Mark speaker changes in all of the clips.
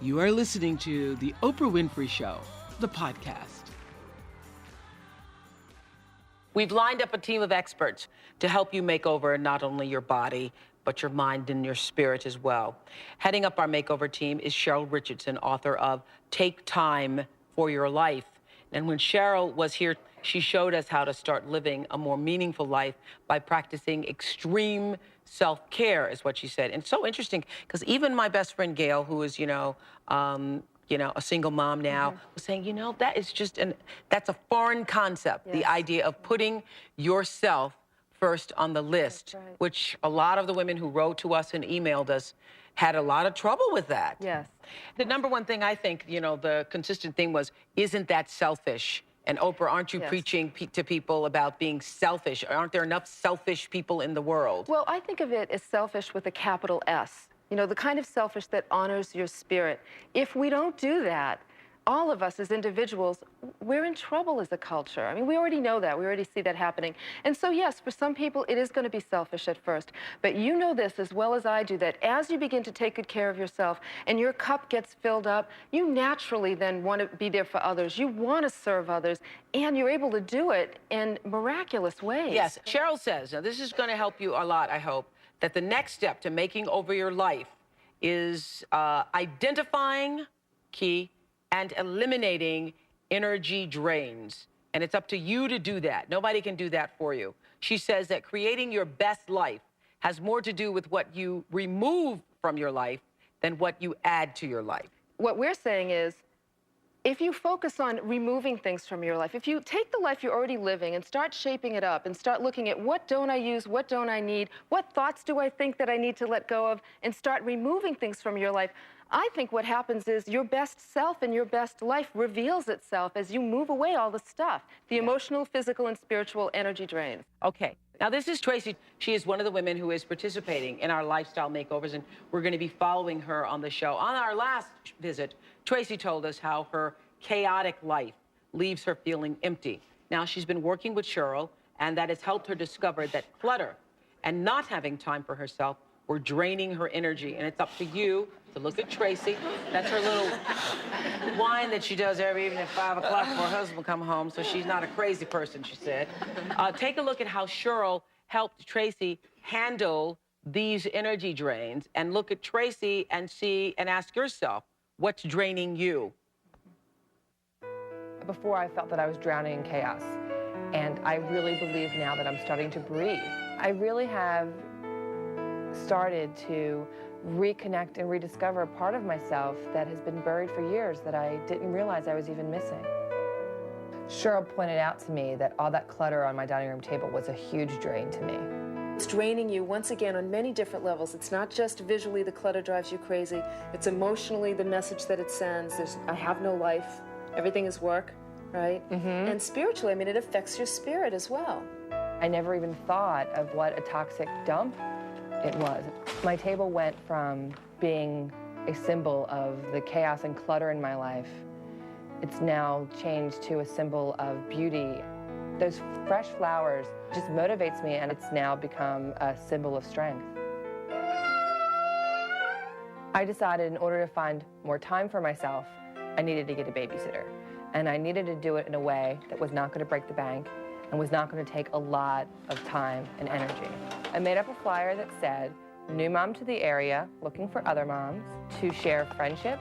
Speaker 1: You are listening to The Oprah Winfrey Show, the podcast.
Speaker 2: We've lined up a team of experts to help you make over not only your body, but your mind and your spirit as well. Heading up our makeover team is Cheryl Richardson, author of Take Time for Your Life. And when Cheryl was here, she showed us how to start living a more meaningful life by practicing extreme self-care, is what she said. And it's so interesting, because even my best friend Gail, who is, a single mom now, was saying, that is that's a foreign concept, the idea of putting yourself first on the list, which a lot of the women who wrote to us and emailed us had a lot of trouble with that.
Speaker 3: Yes.
Speaker 2: The number one thing I think, the consistent thing was, isn't that selfish? And Oprah, aren't you preaching to people about being selfish? Aren't there enough selfish people in the world?
Speaker 3: Well, I think of it as selfish with a capital S. The kind of selfish that honors your spirit. If we don't do that, all of us as individuals, we're in trouble as a culture. I mean, we already know that. We already see that happening. And so, yes, for some people, it is going to be selfish at first. But you know this as well as I do, that as you begin to take good care of yourself and your cup gets filled up, you naturally then want to be there for others. You want to serve others, and you're able to do it in miraculous ways.
Speaker 2: Yes. Cheryl says, now this is going to help you a lot, I hope, that the next step to making over your life is identifying, key, and eliminating energy drains. And it's up to you to do that. Nobody can do that for you. She says that creating your best life has more to do with what you remove from your life than what you add to your life.
Speaker 3: What we're saying is, if you focus on removing things from your life, if you take the life you're already living and start shaping it up and start looking at what don't I use, what don't I need, what thoughts do I think that I need to let go of, and start removing things from your life, I think what happens is your best self and your best life reveals itself as you move away all the stuff, the emotional, physical, and spiritual energy drains.
Speaker 2: Okay. Now, this is Tracy. She is one of the women who is participating in our lifestyle makeovers, and we're going to be following her on the show. On our last visit, Tracy told us how her chaotic life leaves her feeling empty. Now, she's been working with Cheryl, and that has helped her discover that clutter and not having time for herself were draining her energy. And it's up to you to look at Tracy. That's her little whine that she does every evening at 5 o'clock before her husband come home, so she's not a crazy person, she said. Take a look at how Cheryl helped Tracy handle these energy drains, and look at Tracy and see and ask yourself, what's draining you?
Speaker 4: Before, I felt that I was drowning in chaos, and I really believe now that I'm starting to breathe. I really have started to reconnect and rediscover a part of myself that has been buried for years that I didn't realize I was even missing. Cheryl pointed out to me that all that clutter on my dining room table was a huge drain to me.
Speaker 3: It's draining you, once again, on many different levels. It's not just visually the clutter drives you crazy. It's emotionally the message that it sends. I have no life. Everything is work, right? And spiritually, I mean, it affects your spirit as well.
Speaker 4: I never even thought of what a toxic dump it was. My table went from being a symbol of the chaos and clutter in my life. It's now changed to a symbol of beauty. Those fresh flowers just motivates me, and it's now become a symbol of strength. I decided in order to find more time for myself, I needed to get a babysitter. And I needed to do it in a way that was not going to break the bank and was not going to take a lot of time and energy. I made up a flyer that said, new mom to the area, looking for other moms, to share friendship,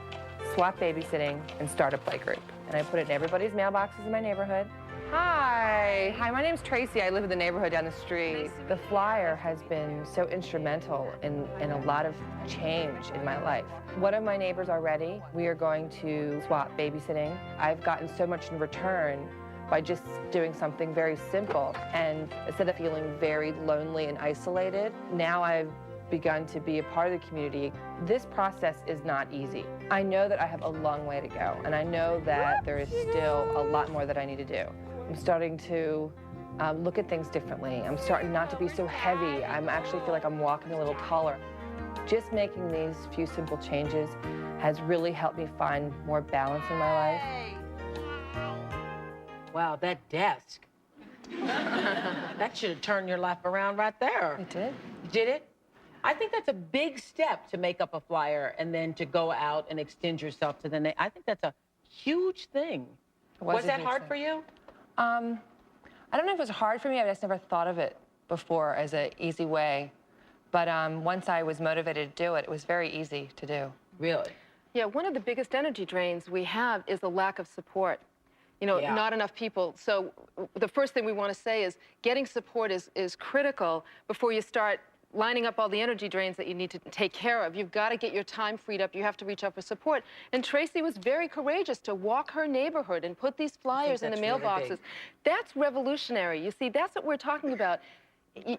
Speaker 4: swap babysitting, and start a play group. And I put it in everybody's mailboxes in my neighborhood. Hi, my name's Tracy. I live in the neighborhood down the street. The flyer has been so instrumental in a lot of change in my life. One of my neighbors already, we are going to swap babysitting. I've gotten so much in return by just doing something very simple. And instead of feeling very lonely and isolated, now I've begun to be a part of the community. This process is not easy. I know that I have a long way to go, and I know that there is still a lot more that I need to do. I'm starting to look at things differently. I'm starting not to be so heavy. I actually feel like I'm walking a little taller. Just making these few simple changes has really helped me find more balance in my life.
Speaker 2: Wow, that desk. That should have turned your life around right there.
Speaker 4: It did.
Speaker 2: Did it? I think that's a big step to make up a flyer and then to go out and extend yourself to the next. I think that's a huge thing. Was that hard for you?
Speaker 4: I don't know if it was hard for me. I just never thought of it before as an easy way. But once I was motivated to do it, it was very easy to do.
Speaker 2: Really?
Speaker 3: Yeah, one of the biggest energy drains we have is the lack of support. You know, not enough people. So the first thing we want to say is getting support is critical before you start lining up all the energy drains that you need to take care of. You've got to get your time freed up. You have to reach out for support. And Tracy was very courageous to walk her neighborhood and put these flyers in the mailboxes. Really that's revolutionary. You see, that's what we're talking about.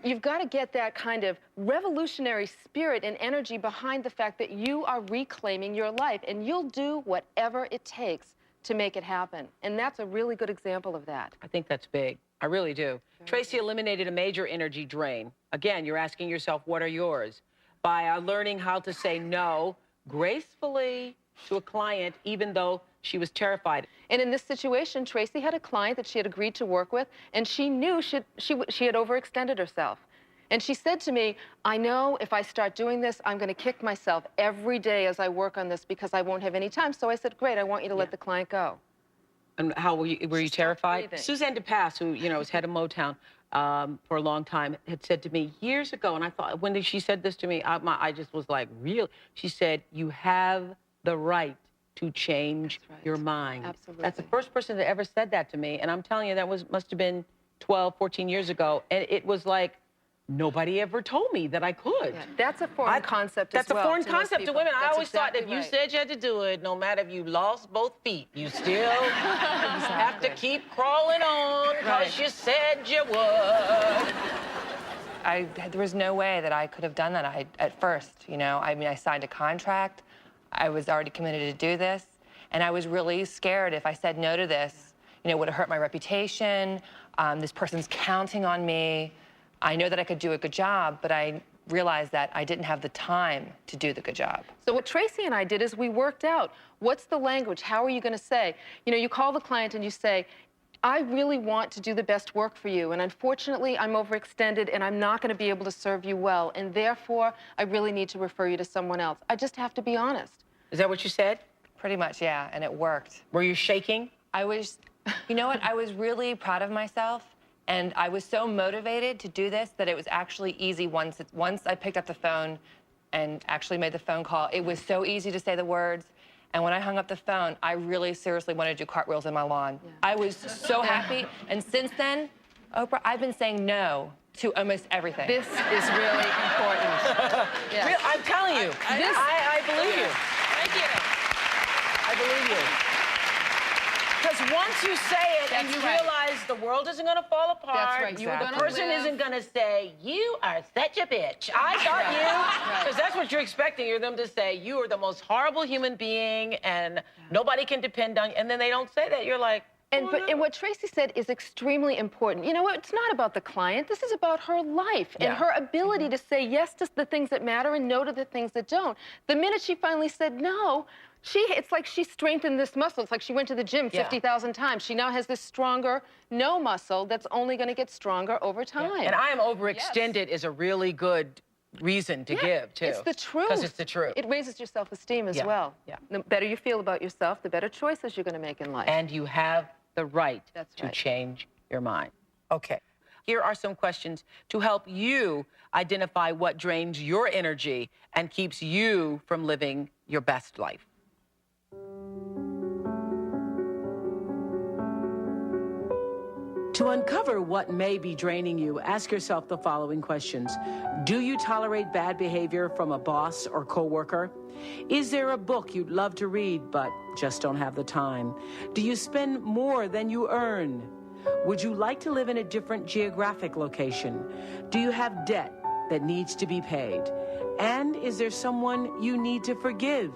Speaker 3: You've got to get that kind of revolutionary spirit and energy behind the fact that you are reclaiming your life, and you'll do whatever it takes to make it happen. And that's a really good example of that.
Speaker 2: I think that's big. I really do. Tracy eliminated a major energy drain. Again, you're asking yourself, what are yours? By learning how to say no gracefully to a client, even though she was terrified.
Speaker 3: And in this situation, Tracy had a client that she had agreed to work with, and she knew she had overextended herself. And she said to me, I know if I start doing this, I'm going to kick myself every day as I work on this because I won't have any time. So I said, great, I want you to let the client go.
Speaker 2: And how were you terrified? Suzanne DePass, who, you know, was head of Motown for a long time, had said to me years ago, and I thought, when she said this to me, I just was like, real. She said, you have the right to change your mind.
Speaker 3: Absolutely.
Speaker 2: That's the first person that ever said that to me. And I'm telling you, that must have been 12, 14 years ago. And it was like, nobody ever told me that I could.
Speaker 3: Yeah, that's a foreign concept as well.
Speaker 2: That's a foreign concept to women. I always thought
Speaker 3: exactly
Speaker 2: if you said you had to do it, no matter if you lost both feet, you still have to keep crawling on because you said you would.
Speaker 4: There was no way that I could have done that at first, you know. I mean, I signed a contract. I was already committed to do this. And I was really scared if I said no to this, you know, would it hurt my reputation? This person's counting on me. I know that I could do a good job, but I realized that I didn't have the time to do the good job.
Speaker 3: So what Tracy and I did is we worked out, what's the language? How are you going to say? You know, you call the client and you say, I really want to do the best work for you, and unfortunately, I'm overextended, and I'm not going to be able to serve you well, and therefore, I really need to refer you to someone else. I just have to be honest.
Speaker 2: Is that what you said?
Speaker 4: Pretty much, yeah, and it worked.
Speaker 2: Were you shaking?
Speaker 4: I was, you know what, I was really proud of myself, and I was so motivated to do this that it was actually easy once I picked up the phone and actually made the phone call. It was so easy to say the words. And when I hung up the phone, I really seriously wanted to do cartwheels in my lawn. Yeah. I was so happy. And since then, Oprah, I've been saying no to almost everything.
Speaker 3: This is really important. Yes.
Speaker 2: I'm telling you, I believe you. Thank you. I believe you. Because once you say it and you realize the world isn't going to fall apart,
Speaker 3: that's right.
Speaker 2: The person isn't going to say, you are such a bitch. I thought you, because that's what you're expecting. You're them to say, you are the most horrible human being and nobody can depend on you. And then they don't say that. You're like,
Speaker 3: and what Tracy said is extremely important. You know, it's not about the client. This is about her life and her ability to say yes to the things that matter and no to the things that don't. The minute she finally said no, it's like she strengthened this muscle. It's like she went to the gym 50,000 times. She now has this stronger no muscle that's only going to get stronger over time.
Speaker 2: And I am overextended is a really good reason to give, too.
Speaker 3: It's the truth.
Speaker 2: Because it's the truth.
Speaker 3: It raises your self-esteem as well. Yeah. The better you feel about yourself, the better choices you're going to make in life.
Speaker 2: And you have the right to change your mind. Okay. Here are some questions to help you identify what drains your energy and keeps you from living your best life. To uncover what may be draining you, ask yourself the following questions. Do you tolerate bad behavior from a boss or coworker? Is there a book you'd love to read but just don't have the time? Do you spend more than you earn? Would you like to live in a different geographic location? Do you have debt that needs to be paid? And is there someone you need to forgive?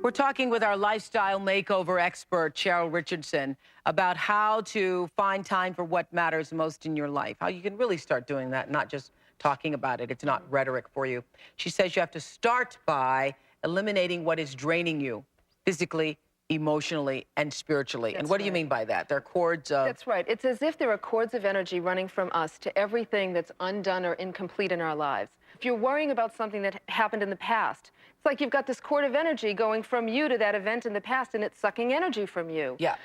Speaker 2: We're talking with our lifestyle makeover expert, Cheryl Richardson, about how to find time for what matters most in your life, how you can really start doing that, not just talking about it. It's not rhetoric for you. She says you have to start by eliminating what is draining you physically, emotionally, and spiritually. And what do you mean by that? There are cords of...
Speaker 3: That's right. It's as if there are cords of energy running from us to everything that's undone or incomplete in our lives. If you're worrying about something that happened in the past, it's like you've got this cord of energy going from you to that event in the past, and it's sucking energy from you.
Speaker 2: Yeah.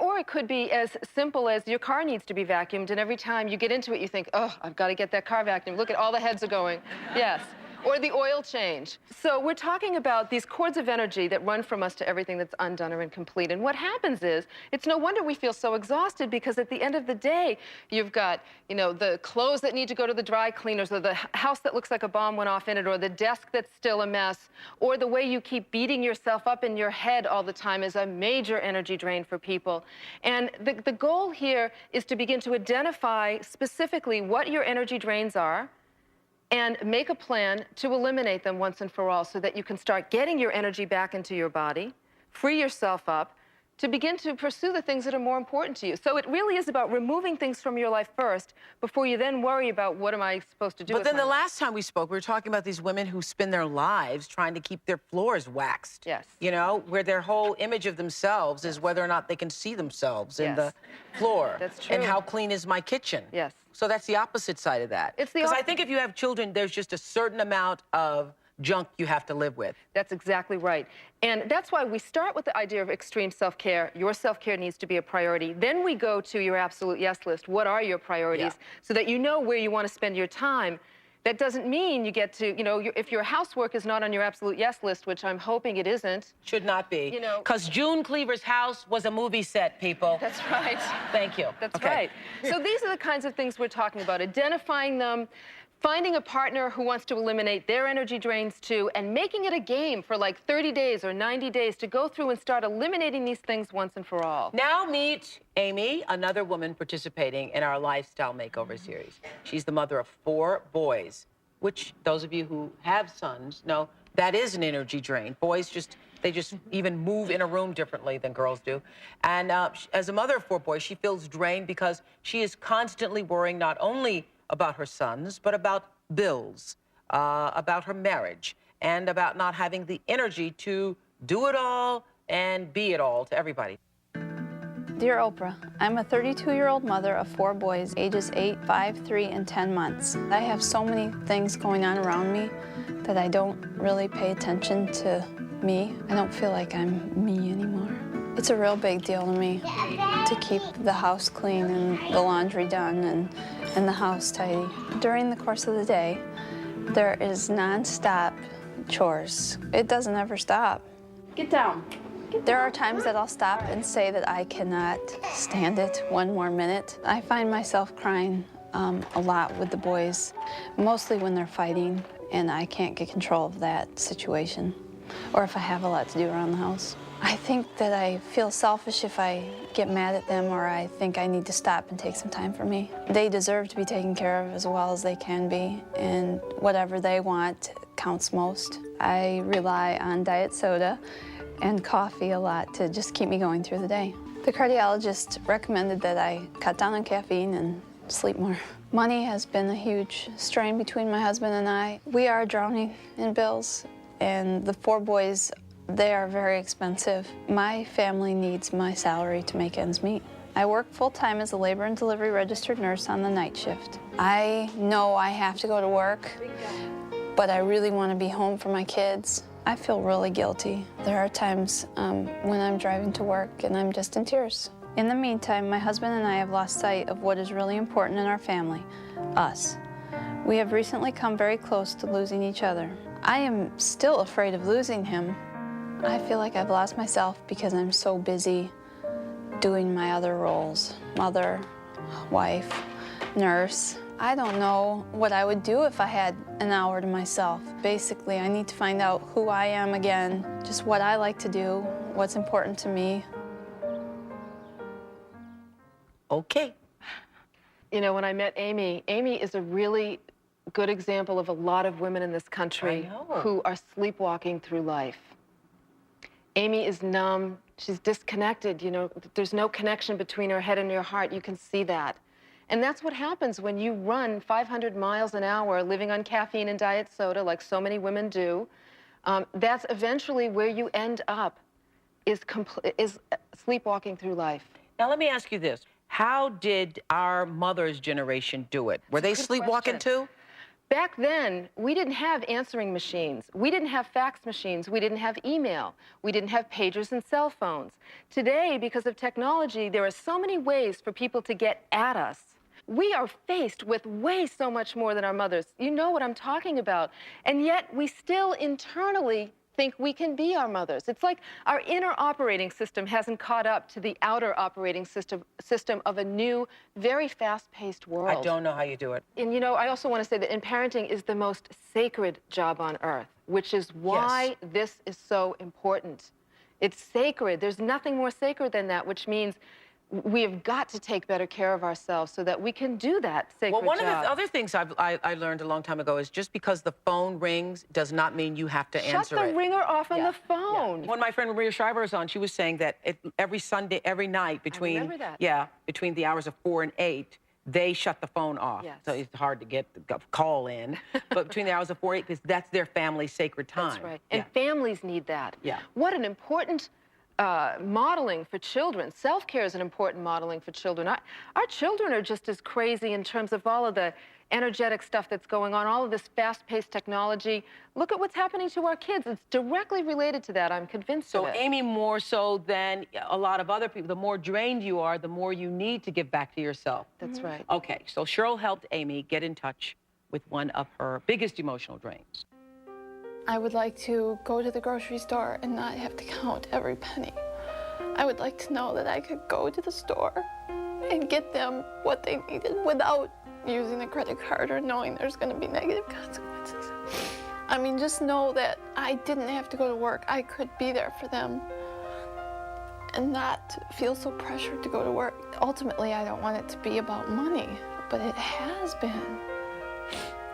Speaker 3: Or it could be as simple as your car needs to be vacuumed, and every time you get into it, you think, oh, I've got to get that car vacuumed. Look at all the heads are going. Yes. Or the oil change. So we're talking about these cords of energy that run from us to everything that's undone or incomplete. And what happens is, it's no wonder we feel so exhausted, because at the end of the day, you've got, you know, the clothes that need to go to the dry cleaners, or the house that looks like a bomb went off in it, or the desk that's still a mess, or the way you keep beating yourself up in your head all the time is a major energy drain for people. And the goal here is to begin to identify specifically what your energy drains are, and make a plan to eliminate them once and for all, so that you can start getting your energy back into your body, free yourself up, to begin to pursue the things that are more important to you. So it really is about removing things from your life first before you then worry about what am I supposed to do with
Speaker 2: But then
Speaker 3: my
Speaker 2: the
Speaker 3: life.
Speaker 2: last time we spoke, we were talking about these women who spend their lives trying to keep their floors waxed.
Speaker 3: Yes.
Speaker 2: You know, where their whole image of themselves is whether or not they can see themselves in the floor.
Speaker 3: That's true.
Speaker 2: And how clean is my kitchen.
Speaker 3: Yes.
Speaker 2: So that's the opposite side of that.
Speaker 3: It's the
Speaker 2: Because I think if you have children, there's just a certain amount of junk you have to live with.
Speaker 3: That's exactly right. And that's why we start with the idea of extreme self-care. Your self-care needs to be a priority. Then we go to your absolute yes list. What are your priorities? So that you know where you want to spend your time. That doesn't mean you get to, you know, if your housework is not on your absolute yes list, which I'm hoping it isn't.
Speaker 2: Should not be.
Speaker 3: You know.
Speaker 2: Because June Cleaver's house was a movie set, people.
Speaker 3: That's right.
Speaker 2: Thank you.
Speaker 3: That's right. So these are the kinds of things we're talking about, identifying them, finding a partner who wants to eliminate their energy drains too, and making it a game for like 30 days or 90 days to go through and start eliminating these things once and for all.
Speaker 2: Now meet Amy, another woman participating in our Lifestyle Makeover series. She's the mother of 4 boys, which those of you who have sons know that is an energy drain. Boys they just even move in a room differently than girls do. And as a mother of 4 boys, she feels drained because she is constantly worrying not only about her sons, but about bills, about her marriage, and about not having the energy to do it all and be it all to everybody.
Speaker 5: Dear Oprah, I'm a 32-year-old mother of 4 boys, ages 8, 5, 3, and 10 months. I have so many things going on around me that I don't really pay attention to me. I don't feel like I'm me anymore. It's a real big deal to me to keep the house clean and the laundry done and the house tidy. During the course of the day, there is non-stop chores. It doesn't ever stop.
Speaker 6: Get down.
Speaker 5: There are times that I'll stop and say that I cannot stand it one more minute. I find myself crying a lot with the boys, mostly when they're fighting and I can't get control of that situation, or if I have a lot to do around the house. I think that I feel selfish if I get mad at them, or I think I need to stop and take some time for me. They deserve to be taken care of as well as they can be, and whatever they want counts most. I rely on diet soda and coffee a lot to just keep me going through the day. The cardiologist recommended that I cut down on caffeine and sleep more. Money has been a huge strain between my husband and I. We are drowning in bills, and the 4 boys, they are very expensive. My family needs my salary to make ends meet. I work full-time as a labor and delivery registered nurse on the night shift. I know I have to go to work, but I really want to be home for my kids. I feel really guilty. There are times when I'm driving to work and I'm just in tears. In the meantime, my husband and I have lost sight of what is really important in our family, us. We have recently come very close to losing each other. I am still afraid of losing him. I feel like I've lost myself because I'm so busy doing my other roles, mother, wife, nurse. I don't know what I would do if I had an hour to myself. Basically, I need to find out who I am again, just what I like to do, what's important to me.
Speaker 2: Okay.
Speaker 3: You know, when I met Amy, Amy is a really good example of a lot of women in this country who are sleepwalking through life. Amy is numb, she's disconnected, you know, there's no connection between her head and her heart, you can see that. And that's what happens when you run 500 miles an hour living on caffeine and diet soda, like so many women do. That's eventually where you end up, is sleepwalking through life.
Speaker 2: Now, let me ask you this. How did our mother's generation do it? Were they sleepwalking too?
Speaker 3: Back then, we didn't have answering machines. We didn't have fax machines. We didn't have email. We didn't have pagers and cell phones. Today, because of technology, there are so many ways for people to get at us. We are faced with way so much more than our mothers. You know what I'm talking about. And yet, we still internally think we can be our mothers. It's like our inner operating system hasn't caught up to the outer operating system of a new, very fast-paced world.
Speaker 2: I don't know how you do it.
Speaker 3: And you know, I also want to say that in parenting is the most sacred job on earth, which is why this is so important. It's sacred. There's nothing more sacred than that, which means we have got to take better care of ourselves so that we can do that sacred job.
Speaker 2: Well, one of the other things I learned a long time ago is just because the phone rings does not mean you have to answer it.
Speaker 3: Shut the ringer off on the phone.
Speaker 2: When my friend Maria Shriver was on, she was saying that every Sunday, every night between,
Speaker 3: I remember that.
Speaker 2: yeah, between the hours of 4 and 8, they shut the phone off.
Speaker 3: Yes.
Speaker 2: So it's hard to get the call in. But between the hours of 4 and 8, because that's their family's sacred time.
Speaker 3: That's right. And families need that.
Speaker 2: Yeah.
Speaker 3: What an important modeling for children. Self-care is an important modeling for children. Our children are just as crazy in terms of all of the energetic stuff that's going on, all of this fast-paced technology. Look at what's happening to our kids. It's directly related to that. I'm convinced of it.
Speaker 2: So, Amy, more so than a lot of other people, the more drained you are, the more you need to give back to yourself.
Speaker 3: That's right.
Speaker 2: Okay, so Cheryl helped Amy get in touch with one of her biggest emotional drains.
Speaker 5: I would like to go to the grocery store and not have to count every penny. I would like to know that I could go to the store and get them what they needed without using a credit card or knowing there's going to be negative consequences. I mean, just know that I didn't have to go to work. I could be there for them and not feel so pressured to go to work. Ultimately, I don't want it to be about money, but it has been.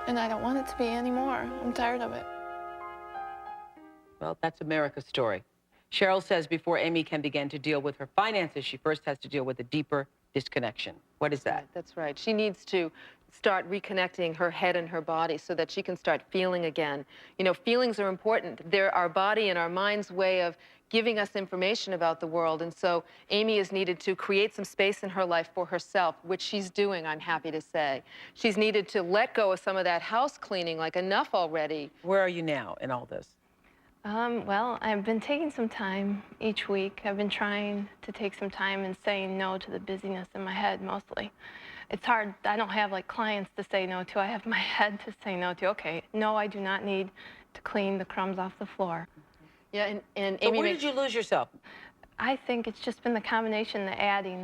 Speaker 5: And I don't want it to be anymore. I'm tired of it.
Speaker 2: Well, that's America's story. Cheryl says before Amy can begin to deal with her finances, she first has to deal with a deeper disconnection. What is that?
Speaker 3: That's right. She needs to start reconnecting her head and her body so that she can start feeling again. You know, feelings are important. They're our body and our mind's way of giving us information about the world. And so Amy has needed to create some space in her life for herself, which she's doing, I'm happy to say. She's needed to let go of some of that house cleaning, like enough already.
Speaker 2: Where are you now in all this?
Speaker 5: Well, I've been taking some time each week. I've been trying to take some time and saying no to the busyness in my head mostly. It's hard. I don't have like clients to say no to. I have my head to say no to. Okay, no, I do not need to clean the crumbs off the floor.
Speaker 3: Yeah, and
Speaker 2: So
Speaker 3: Amy,
Speaker 2: where did you lose yourself?
Speaker 5: I think it's just been the combination, the adding,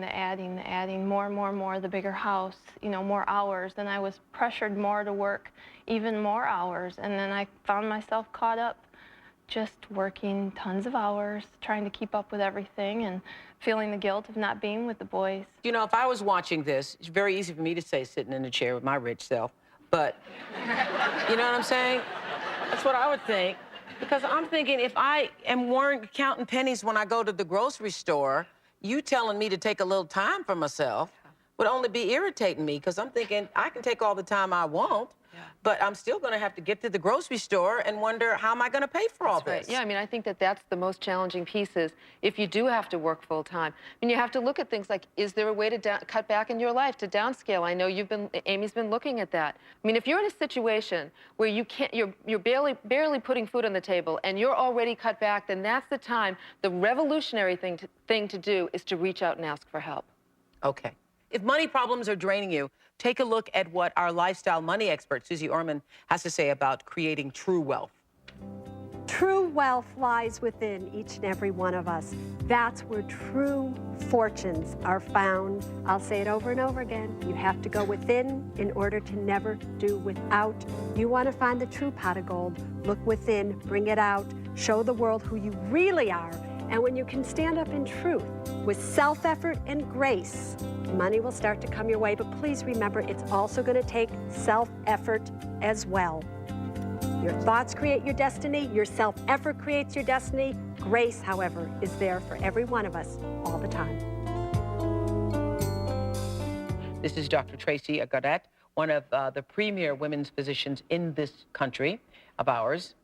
Speaker 5: more, the bigger house, you know, more hours. Then I was pressured more to work even more hours. And then I found myself caught up just working tons of hours, trying to keep up with everything and feeling the guilt of not being with the boys.
Speaker 2: You know, if I was watching this, it's very easy for me to say sitting in a chair with my rich self, but you know what I'm saying? That's what I would think. Because I'm thinking if I weren't counting pennies when I go to the grocery store, you telling me to take a little time for myself would only be irritating me because I'm thinking I can take all the time I want. But I'm still going to have to get to the grocery store and wonder, how am I going to pay for all this?
Speaker 3: Right. Yeah, I mean, I think that that's the most challenging piece is if you do have to work full time. I mean, you have to look at things like, is there a way to cut back in your life, to downscale? I know Amy's been looking at that. I mean, if you're in a situation where you can't, you're barely putting food on the table and you're already cut back, then that's the time. The revolutionary thing to do is to reach out and ask for help.
Speaker 2: Okay. If money problems are draining you, take a look at what our lifestyle money expert, Susie Orman, has to say about creating true wealth.
Speaker 6: True wealth lies within each and every one of us. That's where true fortunes are found. I'll say it over and over again. You have to go within in order to never do without. You want to find the true pot of gold, look within, bring it out, show the world who you really are. And when you can stand up in truth with self-effort and grace, money will start to come your way. But please remember, it's also going to take self-effort as well. Your thoughts create your destiny. Your self-effort creates your destiny. Grace, however, is there for every one of us all the time.
Speaker 2: This is Dr. Tracy Gaudet, one of the premier women's physicians in this country of ours.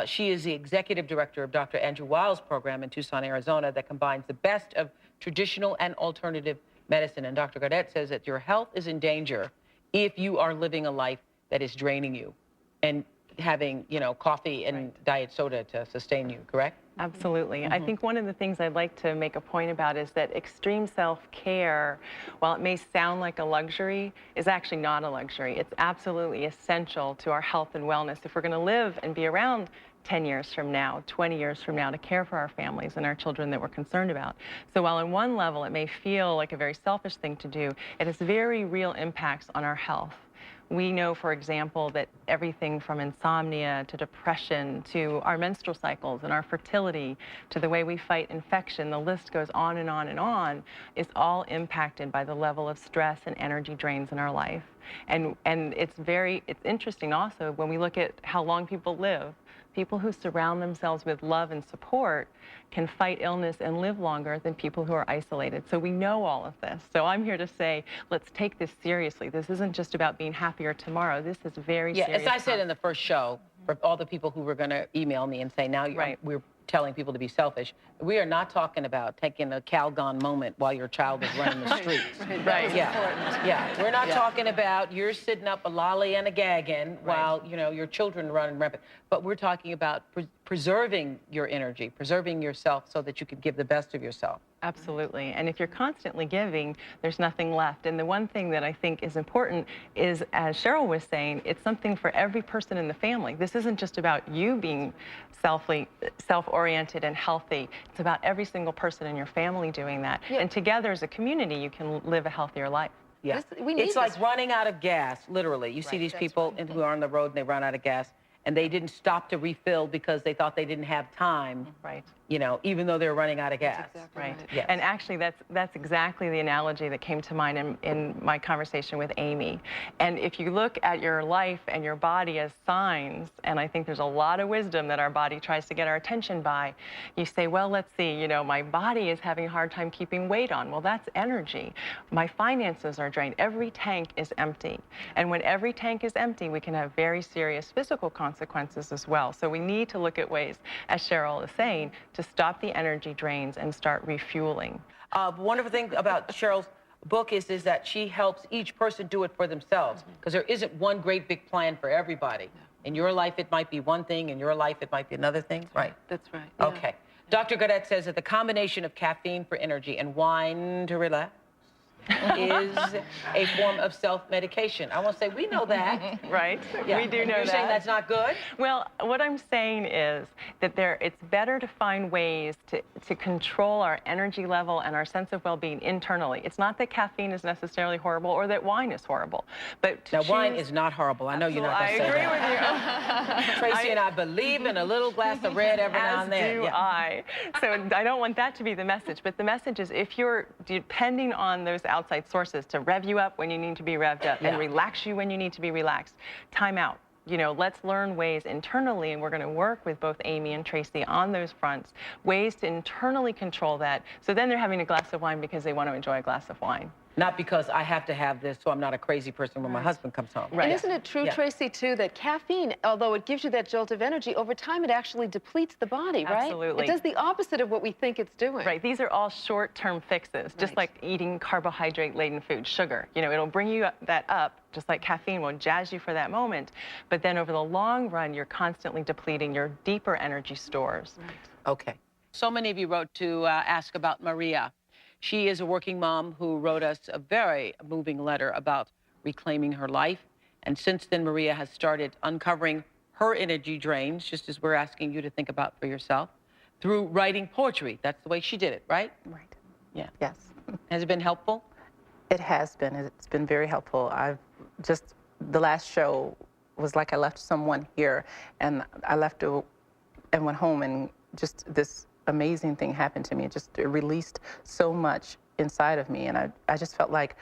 Speaker 2: She is the executive director of Dr. Andrew Weil's program in Tucson, Arizona, that combines the best of traditional and alternative medicine. And Dr. Gaudet says that your health is in danger if you are living a life that is draining you, and having, you know, coffee and diet soda to sustain you, correct?
Speaker 7: Absolutely. I think one of the things I'd like to make a point about is that extreme self-care, while it may sound like a luxury, is actually not a luxury. It's absolutely essential to our health and wellness if we're going to live and be around 10 years from now, 20 years from now, to care for our families and our children that we're concerned about. So while on one level it may feel like a very selfish thing to do, it has very real impacts on our health. We know, for example, that everything from insomnia to depression to our menstrual cycles and our fertility to the way we fight infection, the list goes on and on and on, is all impacted by the level of stress and energy drains in our life. And it's interesting also when we look at how long people live. People who surround themselves with love and support can fight illness and live longer than people who are isolated. So we know all of this. So I'm here to say, let's take this seriously. This isn't just about being happier tomorrow. This is very serious.
Speaker 2: Yeah, as I said in the first show, for all the people who were going to email me and say, now we're telling people to be selfish, we are not talking about taking a Calgon moment while your child is running the streets. Yeah, we're not talking about you're sitting up a lolly and a gagging while, you know, your children run rampant. But we're talking about preserving your energy, preserving yourself so that you can give the best of yourself.
Speaker 7: Absolutely. And if you're constantly giving, there's nothing left. And the one thing that I think is important is, as Cheryl was saying, it's something for every person in the family. This isn't just about you being self-oriented and healthy. It's about every single person in your family doing that. Yeah. And together as a community, you can live a healthier life.
Speaker 2: Yeah. It's like running out of gas, literally. You see these people who are on the road and they run out of gas, and they didn't stop to refill because they thought they didn't have time.
Speaker 7: Right.
Speaker 2: You know, even though they're running out of gas.
Speaker 3: That's exactly
Speaker 7: Right.
Speaker 2: Yes.
Speaker 7: And actually, that's exactly the analogy that came to mind in my conversation with Amy. And if you look at your life and your body as signs, and I think there's a lot of wisdom that our body tries to get our attention by, you say, well, let's see, you know, my body is having a hard time keeping weight on. Well, that's energy. My finances are drained. Every tank is empty. And when every tank is empty, we can have very serious physical consequences as well. So we need to look at ways, as Cheryl is saying, to stop the energy drains and start refueling.
Speaker 2: Wonderful thing about Cheryl's book is that she helps each person do it for themselves, because there isn't one great big plan for everybody. In your life, it might be one thing. In your life, it might be another thing. Right.
Speaker 3: That's right.
Speaker 2: Okay. Dr. Gaudette says that the combination of caffeine for energy and wine to relax is a form of self-medication. I want to say, we know that.
Speaker 7: Right?
Speaker 2: Yeah.
Speaker 7: We do know
Speaker 2: You're
Speaker 7: that.
Speaker 2: saying that's not good?
Speaker 7: Well, what I'm saying is that it's better to find ways to control our energy level and our sense of well-being internally. It's not that caffeine is necessarily horrible or that wine is horrible, but
Speaker 2: now, wine is not horrible. I know you're not going to say that.
Speaker 7: I agree with you.
Speaker 2: Tracy and I believe in a little glass of red every now and then.
Speaker 7: As do I. So I don't want that to be the message, but the message is, if you're depending on those outside sources to rev you up when you need to be revved up and relax you when you need to be relaxed, time out. You know, let's learn ways internally, and we're going to work with both Amy and Tracy on those fronts, ways to internally control that. So then they're having a glass of wine because they want to enjoy a glass of wine.
Speaker 2: Not because I have to have this so I'm not a crazy person when my husband comes home.
Speaker 3: Right. And isn't it true, Tracy, too, that caffeine, although it gives you that jolt of energy, over time it actually depletes the body, right?
Speaker 7: Absolutely.
Speaker 3: It does the opposite of what we think it's doing.
Speaker 7: Right. These are all short-term fixes, just like eating carbohydrate-laden food, sugar. You know, it'll bring you that up, just like caffeine will jazz you for that moment. But then over the long run, you're constantly depleting your deeper energy stores.
Speaker 3: Right.
Speaker 2: Okay. So many of you wrote to ask about Maria. She is a working mom who wrote us a very moving letter about reclaiming her life. And since then, Maria has started uncovering her energy drains, just as we're asking you to think about for yourself, through writing poetry. That's the way she did it, right?
Speaker 8: Right.
Speaker 2: Yeah.
Speaker 8: Yes.
Speaker 2: Has it been helpful?
Speaker 8: It has been. It's been very helpful. The last show was like I left someone here, and I left and went home, and just this amazing thing happened to me. It released so much inside of me, and I just felt like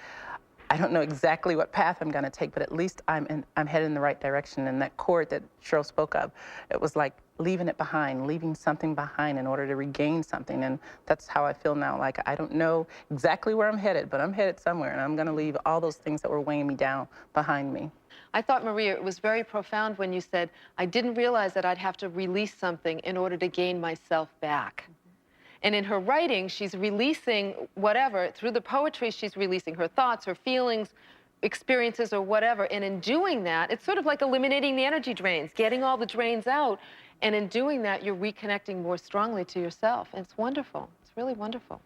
Speaker 8: I don't know exactly what path I'm going to take, but at least I'm headed in the right direction. And that chord that Cheryl spoke of, it was like leaving it behind, leaving something behind in order to regain something. And that's how I feel now. Like, I don't know exactly where I'm headed, but I'm headed somewhere, and I'm going to leave all those things that were weighing me down behind me.
Speaker 3: I thought, Maria, it was very profound when you said, I didn't realize that I'd have to release something in order to gain myself back. And in her writing, she's releasing whatever. Through the poetry, she's releasing her thoughts, her feelings, experiences or whatever. And in doing that, it's sort of like eliminating the energy drains, getting all the drains out. And in doing that, you're reconnecting more strongly to yourself. And it's wonderful. It's really wonderful.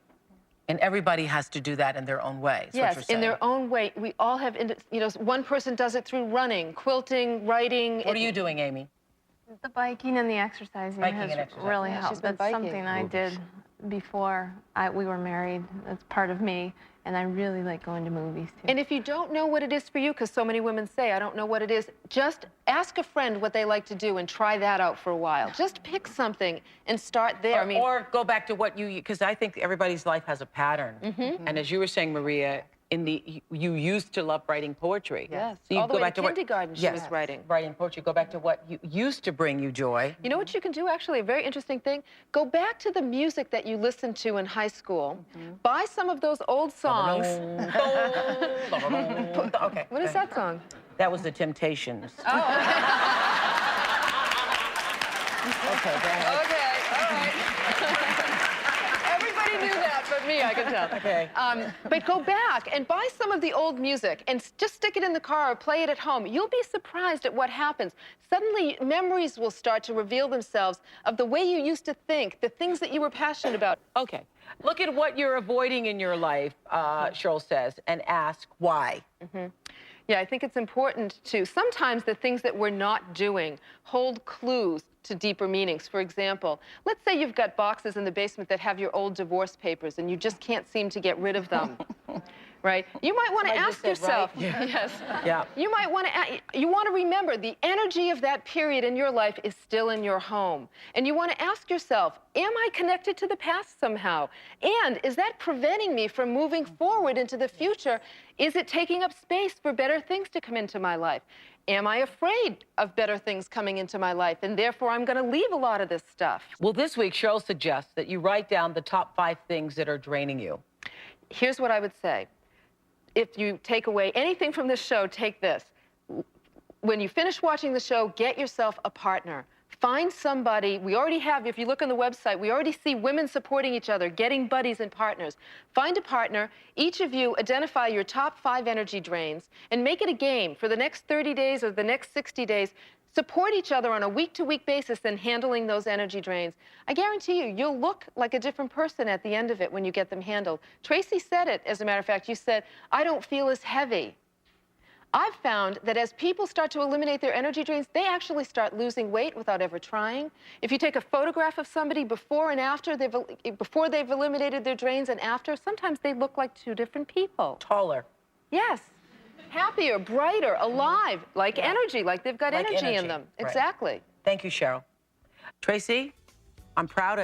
Speaker 2: And everybody has to do that in their own way. Is what you're
Speaker 3: Yes, in
Speaker 2: saying.
Speaker 3: their own way. We all have, you know, one person does it through running, quilting, writing.
Speaker 2: What are you doing, Amy?
Speaker 5: The biking and the exercising
Speaker 2: Biking
Speaker 5: has
Speaker 2: and exercising.
Speaker 5: really
Speaker 3: Yeah, she's
Speaker 5: helped.
Speaker 3: been
Speaker 5: That's
Speaker 3: biking.
Speaker 5: something I did before we were married. That's part of me. And I really like going to movies, too.
Speaker 3: And if you don't know what it is for you, because so many women say, I don't know what it is, just ask a friend what they like to do and try that out for a while. Just pick something and start there.
Speaker 2: Or go back to what because I think everybody's life has a pattern. And as you were saying, Maria, you used to love writing poetry.
Speaker 3: Yes,
Speaker 2: So you
Speaker 3: all the
Speaker 2: go
Speaker 3: way
Speaker 2: back
Speaker 3: in
Speaker 2: to
Speaker 3: kindergarten she was writing.
Speaker 2: Writing poetry. Go back to what used to bring you joy.
Speaker 3: You know what you can do, actually, a very interesting thing? Go back to the music that you listened to in high school. Buy some of those old songs.
Speaker 2: Okay.
Speaker 3: What is that song?
Speaker 2: That was the Temptations.
Speaker 3: Oh,
Speaker 2: Okay, go ahead.
Speaker 3: okay, all right. Everybody knew that, but me, I can tell.
Speaker 2: Okay.
Speaker 3: But go back and buy some of the old music and just stick it in the car or play it at home. You'll be surprised at what happens. Suddenly, memories will start to reveal themselves of the way you used to think, the things that you were passionate about.
Speaker 2: Okay. Look at what you're avoiding in your life, Cheryl says, and ask why.
Speaker 3: Yeah, I think it's important to, sometimes the things that we're not doing hold clues to deeper meanings. For example, let's say you've got boxes in the basement that have your old divorce papers and you just can't seem to get rid of them. Right? You might want to
Speaker 2: Somebody
Speaker 3: ask
Speaker 2: just said,
Speaker 3: yourself,
Speaker 2: right?
Speaker 3: yes.
Speaker 2: Yeah.
Speaker 3: You might want to remember the energy of that period in your life is still in your home. And you want to ask yourself, am I connected to the past somehow? And is that preventing me from moving forward into the future? Is it taking up space for better things to come into my life? Am I afraid of better things coming into my life, and therefore I'm going to leave a lot of this stuff?
Speaker 2: Well, this week, Cheryl suggests that you write down the top 5 things that are draining you.
Speaker 3: Here's what I would say. If you take away anything from this show, take this. When you finish watching the show, get yourself a partner. Find somebody. We already have, if you look on the website, we already see women supporting each other, getting buddies and partners. Find a partner. Each of you identify your top 5 energy drains and make it a game for the next 30 days or the next 60 days. Support each other on a week-to-week basis in handling those energy drains. I guarantee you, you'll look like a different person at the end of it when you get them handled. Tracy said it, as a matter of fact. You said, I don't feel as heavy. I've found that as people start to eliminate their energy drains, they actually start losing weight without ever trying. If you take a photograph of somebody before and after, before they've eliminated their drains and after, sometimes they look like 2 different people.
Speaker 2: Taller.
Speaker 3: Yes. Happier, brighter, alive, like energy, like they've got
Speaker 2: Like
Speaker 3: energy in
Speaker 2: energy,
Speaker 3: them.
Speaker 2: right.
Speaker 3: Exactly.
Speaker 2: Thank you, Cheryl. Tracy, I'm proud of